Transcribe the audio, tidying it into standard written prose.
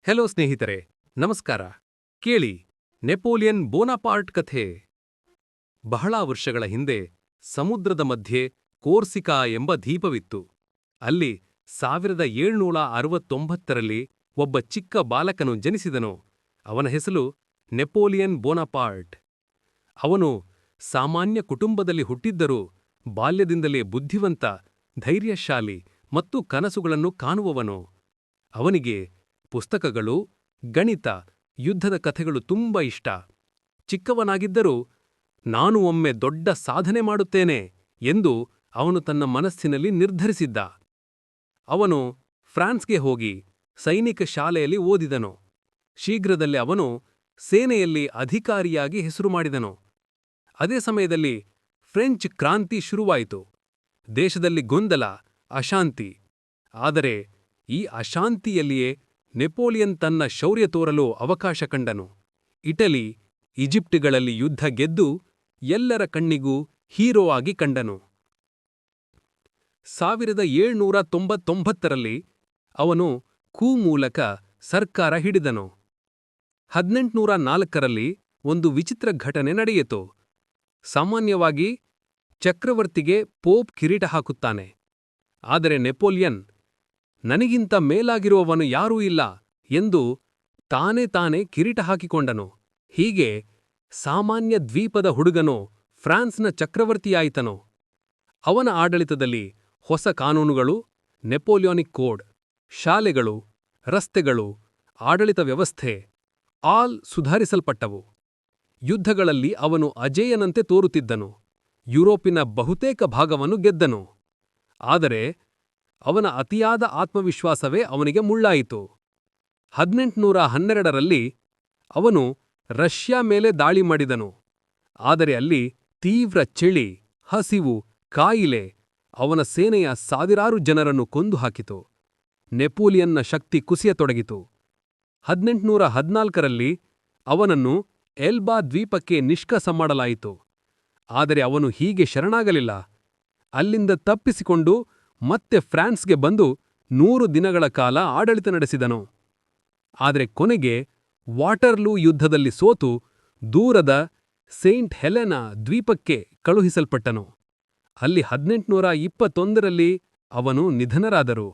Hello ಸ್ನೇಹಿತರೆ, ನಮಸ್ಕಾರ. ಕೇಳಿ, ನೆಪೋಲಿಯನ್ ಬೋನಾಪಾರ್ಟ್ ಕಥೆ. ಬಹಳ ವರ್ಷಗಳ ಹಿಂದೆ ಸಮುದ್ರದ ಮಧ್ಯೆ ಕೋರ್ಸಿಕಾ ಎಂಬ ದ್ವೀಪವಿತ್ತು. ಅಲ್ಲಿ 1769ರಲ್ಲಿ ಒಬ್ಬ ಚಿಕ್ಕ ಬಾಲಕನು ಜನಿಸಿದನು. ಅವನ ಹೆಸರು ನೆಪೋಲಿಯನ್ ಬೋನಾಪಾರ್ಟ್. ಅವನು ಸಾಮಾನ್ಯ ಕುಟುಂಬದಲ್ಲಿ ಹುಟ್ಟಿದ್ದರೂ ಬಾಲ್ಯದಿಂದಲೇ ಬುದ್ಧಿವಂತ, ಧೈರ್ಯಶಾಲಿ ಮತ್ತು ಕನಸುಗಳನ್ನು ಕಾಣುವವನು. ಅವನಿಗೆ ಪುಸ್ತಕಗಳು, ಗಣಿತ, ಯುದ್ಧದ ಕಥೆಗಳು ತುಂಬ ಇಷ್ಟ. ಚಿಕ್ಕವನಾಗಿದ್ದರೂ ನಾನು ಒಮ್ಮೆ ದೊಡ್ಡ ಸಾಧನೆ ಮಾಡುತ್ತೇನೆ ಎಂದು ಅವನು ತನ್ನ ಮನಸ್ಸಿನಲ್ಲಿ ನಿರ್ಧರಿಸಿದ್ದ. ಅವನು ಫ್ರಾನ್ಸ್ಗೆ ಹೋಗಿ ಸೈನಿಕ ಶಾಲೆಯಲ್ಲಿ ಓದಿದನು. ಶೀಘ್ರದಲ್ಲೇ ಅವನು ಸೇನೆಯಲ್ಲಿ ಅಧಿಕಾರಿಯಾಗಿ ಹೆಸರು ಮಾಡಿದನು. ಅದೇ ಸಮಯದಲ್ಲಿ ಫ್ರೆಂಚ್ ಕ್ರಾಂತಿ ಶುರುವಾಯಿತು. ದೇಶದಲ್ಲಿ ಗೊಂದಲ, ಅಶಾಂತಿ. ಆದರೆ ಈ ಅಶಾಂತಿಯಲ್ಲಿಯೇ ನೆಪೋಲಿಯನ್ ತನ್ನ ಶೌರ್ಯ ತೋರಲು ಅವಕಾಶ ಕಂಡನು. ಇಟಲಿ, ಈಜಿಪ್ಟ್ಗಳಲ್ಲಿ ಯುದ್ಧ ಗೆದ್ದು ಎಲ್ಲರ ಕಣ್ಣಿಗೂ ಹೀರೋ ಆಗಿ ಕಂಡನು. 1799ರಲ್ಲಿ ಅವನು ಕೂ ಮೂಲಕ ಸರ್ಕಾರ ಹಿಡಿದನು. 1804ರಲ್ಲಿ ಒಂದು ವಿಚಿತ್ರ ಘಟನೆ ನಡೆಯಿತು. ಸಾಮಾನ್ಯವಾಗಿ ಚಕ್ರವರ್ತಿಗೆ ಪೋಪ್ ಕಿರೀಟ ಹಾಕುತ್ತಾನೆ. ಆದರೆ ನೆಪೋಲಿಯನ್ ನನಗಿಂತ ಮೇಲಾಗಿರುವವನು ಯಾರೂ ಇಲ್ಲ ಎಂದು ತಾನೇ ಕಿರೀಟ ಹಾಕಿಕೊಂಡನು. ಹೀಗೆ ಸಾಮಾನ್ಯ ದ್ವೀಪದ ಹುಡುಗನು ಫ್ರಾನ್ಸ್ನ ಚಕ್ರವರ್ತಿಯಾಯಿತನು. ಅವನ ಆಡಳಿತದಲ್ಲಿ ಹೊಸ ಕಾನೂನುಗಳು, ನೆಪೋಲಿಯಾನಿಕ್ ಕೋಡ್, ಶಾಲೆಗಳು, ರಸ್ತೆಗಳು, ಆಡಳಿತ ವ್ಯವಸ್ಥೆ ಆಲ್ ಸುಧಾರಿಸಲ್ಪಟ್ಟವು. ಯುದ್ಧಗಳಲ್ಲಿ ಅವನು ಅಜೇಯನಂತೆ ತೋರುತ್ತಿದ್ದನು. ಯುರೋಪಿನ ಬಹುತೇಕ ಭಾಗವನ್ನು ಗೆದ್ದನು. ಆದರೆ ಅವನ ಅತಿಯಾದ ಆತ್ಮವಿಶ್ವಾಸವೇ ಅವನಿಗೆ ಮುಳ್ಳಾಯಿತು. 1812ರಲ್ಲಿ ಅವನು ರಷ್ಯಾ ಮೇಲೆ ದಾಳಿ ಮಾಡಿದನು. ಆದರೆ ಅಲ್ಲಿ ತೀವ್ರ ಚಳಿ, ಹಸಿವು, ಕಾಯಿಲೆ ಅವನ ಸೇನೆಯ ಸಾವಿರಾರು ಜನರನ್ನು ಕೊಂದು ಹಾಕಿತು. ನೆಪೋಲಿಯನ್ನ ಶಕ್ತಿ ಕುಸಿಯತೊಡಗಿತು. 1814ರಲ್ಲಿ ಅವನನ್ನು ಎಲ್ಬಾ ದ್ವೀಪಕ್ಕೆ ನಿಷ್ಕಾಸ ಮಾಡಲಾಯಿತು. ಆದರೆ ಅವನು ಹೀಗೆ ಶರಣಾಗಲಿಲ್ಲ. ಅಲ್ಲಿಂದ ತಪ್ಪಿಸಿಕೊಂಡು ಮತ್ತೆ ಫ್ರಾನ್ಸ್ಗೆ ಬಂದು 100 ದಿನಗಳ ಕಾಲ ಆಡಳಿತ ನಡೆಸಿದನು. ಆದರೆ ಕೊನೆಗೆ ವಾಟರ್ಲೂ ಯುದ್ಧದಲ್ಲಿ ಸೋತು ದೂರದ ಸೇಂಟ್ ಹೆಲೆನಾ ದ್ವೀಪಕ್ಕೆ ಕಳುಹಿಸಲ್ಪಟ್ಟನು. ಅಲ್ಲಿ 1821ರಲ್ಲಿ ಅವನು ನಿಧನರಾದರು.